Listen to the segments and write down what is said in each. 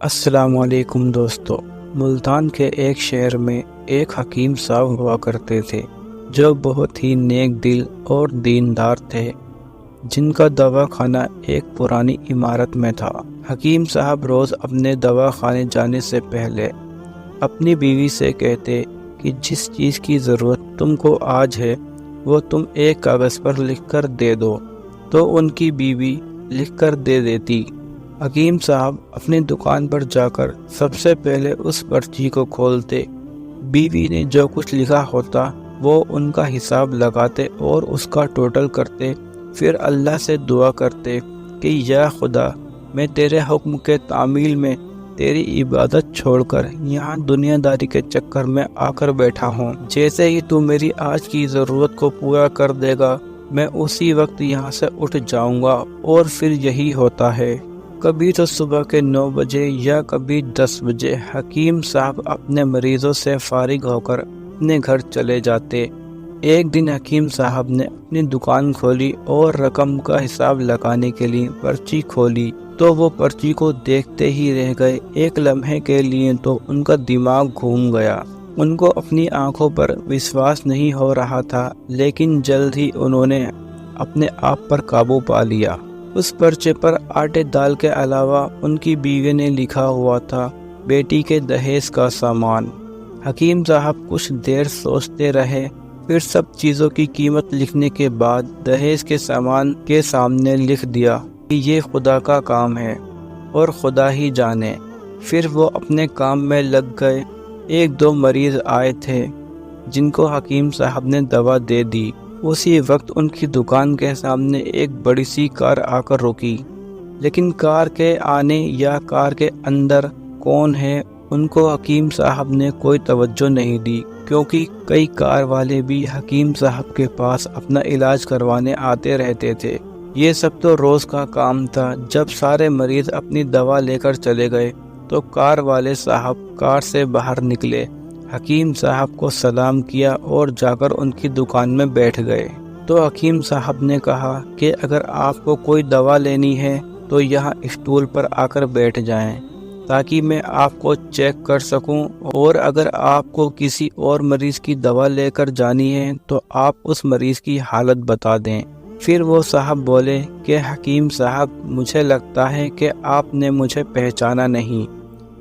السلام علیکم دوستو۔ ملتان کے ایک شہر میں ایک حکیم صاحب ہوا کرتے تھے جو بہت ہی نیک دل اور دیندار تھے، جن کا دواخانہ ایک پرانی عمارت میں تھا۔ حکیم صاحب روز اپنے دواخانے جانے سے پہلے اپنی بیوی سے کہتے کہ جس چیز کی ضرورت تم کو آج ہے وہ تم ایک کاغذ پر لکھ کر دے دو، تو ان کی بیوی لکھ کر دے دیتی۔ حکیم صاحب اپنی دکان پر جا کر سب سے پہلے اس پرچی کو کھولتے، بیوی نے جو کچھ لکھا ہوتا وہ ان کا حساب لگاتے اور اس کا ٹوٹل کرتے، پھر اللہ سے دعا کرتے کہ یا خدا، میں تیرے حکم کے تعمیل میں تیری عبادت چھوڑ کر یہاں دنیا داری کے چکر میں آ کر بیٹھا ہوں، جیسے ہی تو میری آج کی ضرورت کو پورا کر دے گا میں اسی وقت یہاں سے اٹھ جاؤں گا۔ اور پھر یہی ہوتا ہے، کبھی تو صبح کے 9 بجے یا کبھی 10 بجے حکیم صاحب اپنے مریضوں سے فارغ ہو کر اپنے گھر چلے جاتے۔ ایک دن حکیم صاحب نے اپنی دکان کھولی اور رقم کا حساب لگانے کے لیے پرچی کھولی تو وہ پرچی کو دیکھتے ہی رہ گئے۔ ایک لمحے کے لیے تو ان کا دماغ گھوم گیا، ان کو اپنی آنکھوں پر وشواس نہیں ہو رہا تھا، لیکن جلد ہی انہوں نے اپنے آپ پر قابو پا لیا۔ اس پرچے پر آٹے دال کے علاوہ ان کی بیوی نے لکھا ہوا تھا بیٹی کے دہیز کا سامان۔ حکیم صاحب کچھ دیر سوچتے رہے، پھر سب چیزوں کی قیمت لکھنے کے بعد دہیز کے سامان کے سامنے لکھ دیا کہ یہ خدا کا کام ہے اور خدا ہی جانے۔ پھر وہ اپنے کام میں لگ گئے۔ 1-2 مریض آئے تھے جن کو حکیم صاحب نے دوا دے دی۔ اسی وقت ان کی دکان کے سامنے ایک بڑی سی کار آ کر رکی، لیکن کار کے آنے یا کار کے اندر کون ہے ان کو حکیم صاحب نے کوئی توجہ نہیں دی، کیونکہ کئی کار والے بھی حکیم صاحب کے پاس اپنا علاج کروانے آتے رہتے تھے۔ یہ سب تو روز کا کام تھا۔ جب سارے مریض اپنی دوا لے کر چلے گئے تو کار والے صاحب کار سے باہر نکلے، حکیم صاحب کو سلام کیا اور جا کر ان کی دکان میں بیٹھ گئے۔ تو حکیم صاحب نے کہا کہ اگر آپ کو کوئی دوا لینی ہے تو یہاں اسٹول پر آ کر بیٹھ جائیں تاکہ میں آپ کو چیک کر سکوں، اور اگر آپ کو کسی اور مریض کی دوا لے کر جانی ہے تو آپ اس مریض کی حالت بتا دیں۔ پھر وہ صاحب بولے کہ حکیم صاحب، مجھے لگتا ہے کہ آپ نے مجھے پہچانا نہیں،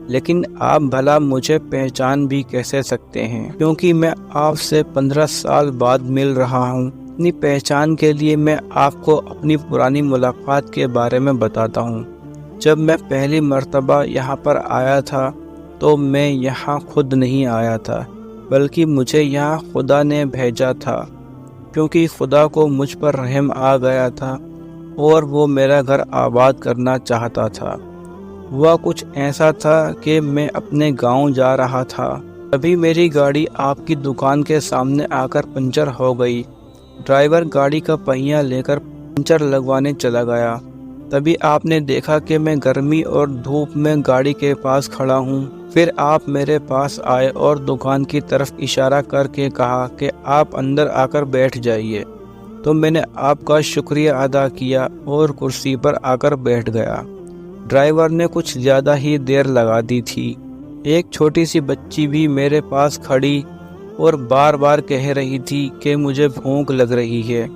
لیکن آپ بھلا مجھے پہچان بھی کیسے سکتے ہیں، کیونکہ میں آپ سے 15 سال بعد مل رہا ہوں۔ اپنی پہچان کے لیے میں آپ کو اپنی پرانی ملاقات کے بارے میں بتاتا ہوں۔ جب میں پہلی مرتبہ یہاں پر آیا تھا تو میں یہاں خود نہیں آیا تھا، بلکہ مجھے یہاں خدا نے بھیجا تھا، کیونکہ خدا کو مجھ پر رحم آ گیا تھا اور وہ میرا گھر آباد کرنا چاہتا تھا۔ ہوا کچھ ایسا تھا کہ میں اپنے گاؤں جا رہا تھا، تبھی میری گاڑی آپ کی دکان کے سامنے آ کر پنچر ہو گئی۔ ڈرائیور گاڑی کا پہیہ لے کر پنچر لگوانے چلا گیا، تبھی آپ نے دیکھا کہ میں گرمی اور دھوپ میں گاڑی کے پاس کھڑا ہوں۔ پھر آپ میرے پاس آئے اور دکان کی طرف اشارہ کر کے کہا کہ آپ اندر آ کر بیٹھ جائیے، تو میں نے آپ کا شکریہ ادا کیا اور کرسی پر آ کر بیٹھ گیا۔ ڈرائیور نے کچھ زیادہ ہی دیر لگا دی تھی۔ ایک چھوٹی سی بچی بھی میرے پاس کھڑی اور بار بار کہہ رہی تھی کہ مجھے بھوک لگ رہی ہے،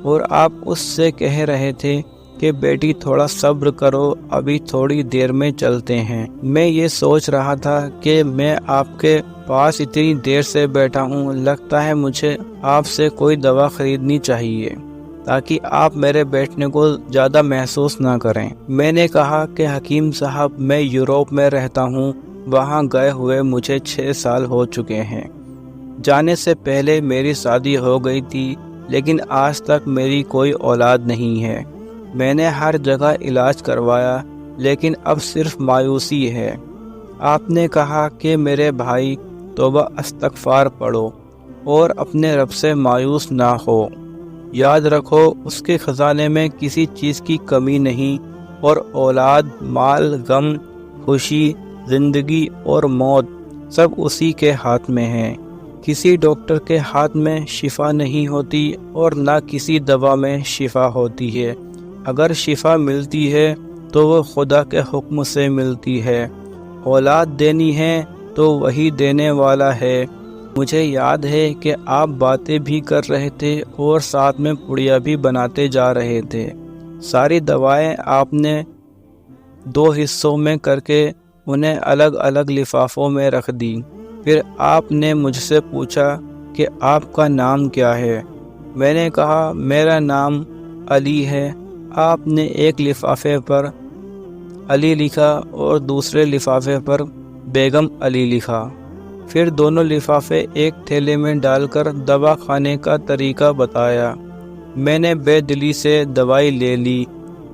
اور آپ اس سے کہہ رہے تھے کہ بیٹی تھوڑا صبر کرو، ابھی تھوڑی دیر میں چلتے ہیں۔ میں یہ سوچ رہا تھا کہ میں آپ کے پاس اتنی دیر سے بیٹھا ہوں، لگتا ہے مجھے آپ سے کوئی دوا خریدنی چاہیے تاکہ آپ میرے بیٹھنے کو زیادہ محسوس نہ کریں۔ میں نے کہا کہ حکیم صاحب، میں یوروپ میں رہتا ہوں، وہاں گئے ہوئے مجھے 6 سال ہو چکے ہیں۔ جانے سے پہلے میری شادی ہو گئی تھی، لیکن آج تک میری کوئی اولاد نہیں ہے۔ میں نے ہر جگہ علاج کروایا، لیکن اب صرف مایوسی ہے۔ آپ نے کہا کہ میرے بھائی، توبہ استغفار پڑھو اور اپنے رب سے مایوس نہ ہو۔ یاد رکھو، اس کے خزانے میں کسی چیز کی کمی نہیں، اور اولاد، مال، غم، خوشی، زندگی اور موت سب اسی کے ہاتھ میں ہیں۔ کسی ڈاکٹر کے ہاتھ میں شفا نہیں ہوتی اور نہ کسی دوا میں شفا ہوتی ہے۔ اگر شفا ملتی ہے تو وہ خدا کے حکم سے ملتی ہے، اولاد دینی ہے تو وہی دینے والا ہے۔ مجھے یاد ہے کہ آپ باتیں بھی کر رہے تھے اور ساتھ میں پڑیا بھی بناتے جا رہے تھے۔ ساری دوائیں آپ نے 2 حصوں میں کر کے انہیں الگ الگ لفافوں میں رکھ دی۔ پھر آپ نے مجھ سے پوچھا کہ آپ کا نام کیا ہے؟ میں نے کہا میرا نام علی ہے۔ آپ نے ایک لفافے پر علی لکھا اور دوسرے لفافے پر بیگم علی لکھا۔ پھر دونوں لفافے ایک تھیلے میں ڈال کر دوا کھانے کا طریقہ بتایا۔ میں نے بے دلی سے دوائی لے لی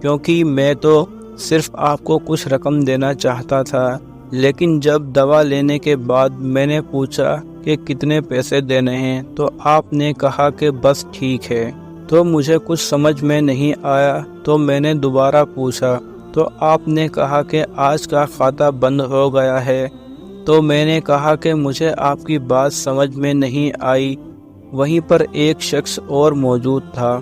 کیونکہ میں تو صرف آپ کو کچھ رقم دینا چاہتا تھا، لیکن جب دوا لینے کے بعد میں نے پوچھا کہ کتنے پیسے دینے ہیں تو آپ نے کہا کہ بس ٹھیک ہے۔ تو مجھے کچھ سمجھ میں نہیں آیا تو میں نے دوبارہ پوچھا تو آپ نے کہا کہ آج کا کھاتا بند ہو گیا ہے۔ تو میں نے کہا کہ مجھے آپ کی بات سمجھ میں نہیں آئی۔ وہیں پر ایک شخص اور موجود تھا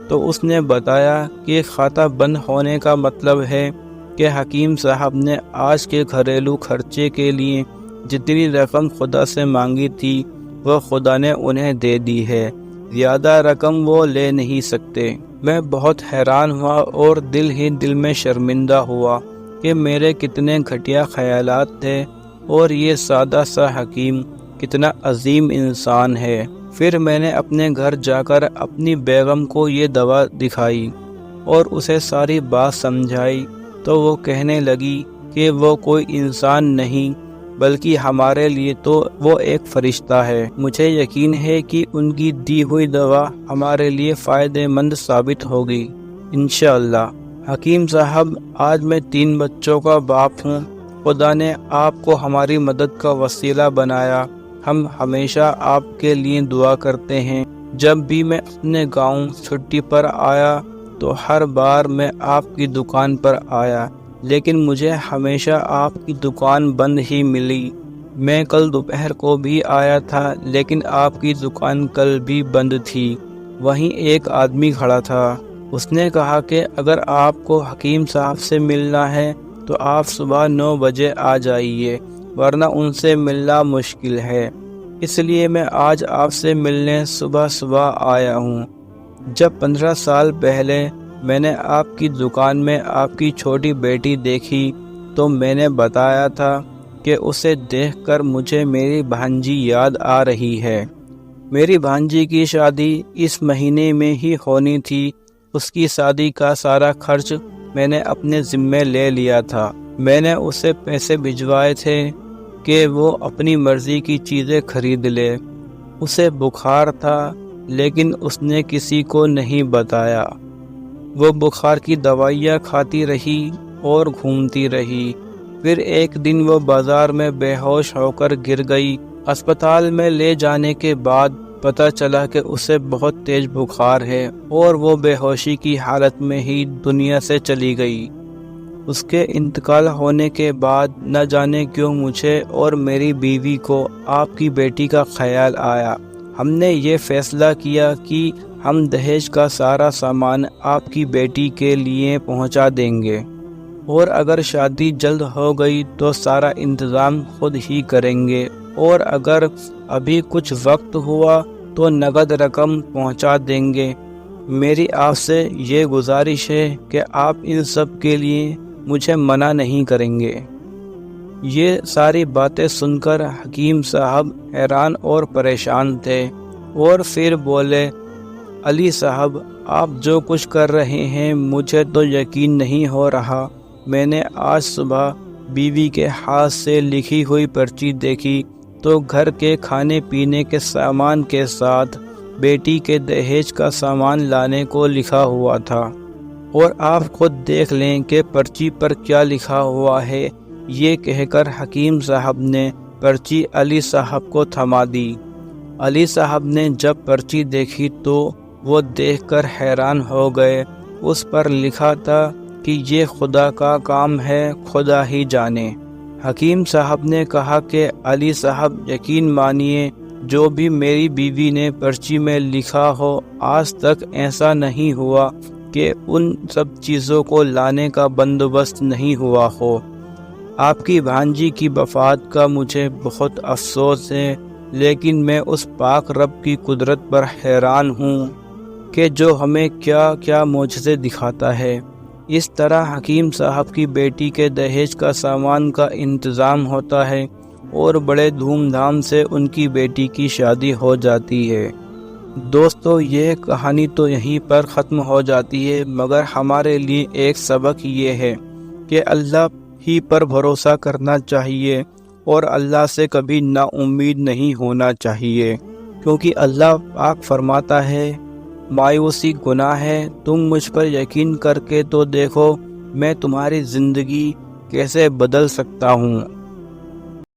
تو اس نے بتایا کہ کھاتا بند ہونے کا مطلب ہے کہ حکیم صاحب نے آج کے گھریلو خرچے کے لیے جتنی رقم خدا سے مانگی تھی وہ خدا نے انہیں دے دی ہے، زیادہ رقم وہ لے نہیں سکتے۔ میں بہت حیران ہوا اور دل ہی دل میں شرمندہ ہوا کہ میرے کتنے گھٹیا خیالات تھے اور یہ سادہ سا حکیم کتنا عظیم انسان ہے۔ پھر میں نے اپنے گھر جا کر اپنی بیگم کو یہ دوا دکھائی اور اسے ساری بات سمجھائی تو وہ کہنے لگی کہ وہ کوئی انسان نہیں بلکہ ہمارے لیے تو وہ ایک فرشتہ ہے۔ مجھے یقین ہے کہ ان کی دی ہوئی دوا ہمارے لیے فائدہ مند ثابت ہوگی انشاءاللہ۔ حکیم صاحب، آج میں 3 بچوں کا باپ ہوں۔ خدا نے آپ کو ہماری مدد کا وسیلہ بنایا۔ ہم ہمیشہ آپ کے لیے دعا کرتے ہیں۔ جب بھی میں اپنے گاؤں چھٹی پر آیا تو ہر بار میں آپ کی دکان پر آیا، لیکن مجھے ہمیشہ آپ کی دکان بند ہی ملی۔ میں کل دوپہر کو بھی آیا تھا لیکن آپ کی دکان کل بھی بند تھی۔ وہیں ایک آدمی کھڑا تھا۔ اس نے کہا کہ اگر آپ کو حکیم صاحب سے ملنا ہے تو آپ صبح 9 بجے آ جائیے، ورنہ ان سے ملنا مشکل ہے۔ اس لیے میں آج آپ سے ملنے صبح آیا ہوں۔ جب 15 سال پہلے میں نے آپ کی دکان میں آپ کی چھوٹی بیٹی دیکھی تو میں نے بتایا تھا کہ اسے دیکھ کر مجھے میری بھانجی یاد آ رہی ہے۔ میری بھانجی کی شادی اس مہینے میں ہی ہونی تھی۔ اس کی شادی کا سارا خرچ میں نے اپنے ذمے لے لیا تھا۔ میں نے اسے پیسے بھجوائے تھے کہ وہ اپنی مرضی کی چیزیں خرید لے۔ اسے بخار تھا لیکن اس نے کسی کو نہیں بتایا۔ وہ بخار کی دوائیاں کھاتی رہی اور گھومتی رہی۔ پھر ایک دن وہ بازار میں بے ہوش ہو کر گر گئی۔ اسپتال میں لے جانے کے بعد پتہ چلا کہ اسے بہت تیز بخار ہے اور وہ بے ہوشی کی حالت میں ہی دنیا سے چلی گئی۔ اس کے انتقال ہونے کے بعد نہ جانے کیوں مجھے اور میری بیوی کو آپ کی بیٹی کا خیال آیا۔ ہم نے یہ فیصلہ کیا کہ ہم دہیج کا سارا سامان آپ کی بیٹی کے لیے پہنچا دیں گے، اور اگر شادی جلد ہو گئی تو سارا انتظام خود ہی کریں گے، اور اگر ابھی کچھ وقت ہوا تو نقد رقم پہنچا دیں گے۔ میری آپ سے یہ گزارش ہے کہ آپ ان سب کے لیے مجھے منع نہیں کریں گے۔ یہ ساری باتیں سن کر حکیم صاحب حیران اور پریشان تھے، اور پھر بولے، علی صاحب، آپ جو کچھ کر رہے ہیں مجھے تو یقین نہیں ہو رہا۔ میں نے آج صبح بیوی کے ہاتھ سے لکھی ہوئی پرچی دیکھی تو گھر کے کھانے پینے کے سامان کے ساتھ بیٹی کے دہیج کا سامان لانے کو لکھا ہوا تھا، اور آپ خود دیکھ لیں کہ پرچی پر کیا لکھا ہوا ہے۔ یہ کہہ کر حکیم صاحب نے پرچی علی صاحب کو تھما دی۔ علی صاحب نے جب پرچی دیکھی تو وہ دیکھ کر حیران ہو گئے۔ اس پر لکھا تھا کہ یہ خدا کا کام ہے، خدا ہی جانے۔ حکیم صاحب نے کہا کہ علی صاحب، یقین مانیے جو بھی میری بیوی نے پرچی میں لکھا ہو، آج تک ایسا نہیں ہوا کہ ان سب چیزوں کو لانے کا بندوبست نہیں ہوا ہو۔ آپ کی بھانجی کی وفات کا مجھے بہت افسوس ہے، لیکن میں اس پاک رب کی قدرت پر حیران ہوں کہ جو ہمیں کیا کیا معجزے دکھاتا ہے۔ اس طرح حکیم صاحب کی بیٹی کے دہیج کا سامان کا انتظام ہوتا ہے اور بڑے دھوم دھام سے ان کی بیٹی کی شادی ہو جاتی ہے۔ دوستو، یہ کہانی تو یہیں پر ختم ہو جاتی ہے، مگر ہمارے لیے ایک سبق یہ ہے کہ اللہ ہی پر بھروسہ کرنا چاہیے اور اللہ سے کبھی نا امید نہیں ہونا چاہیے، کیونکہ اللہ پاک فرماتا ہے مایوسی گناہ ہے، تم مجھ پر یقین کر کے تو دیکھو میں تمہاری زندگی کیسے بدل سکتا ہوں۔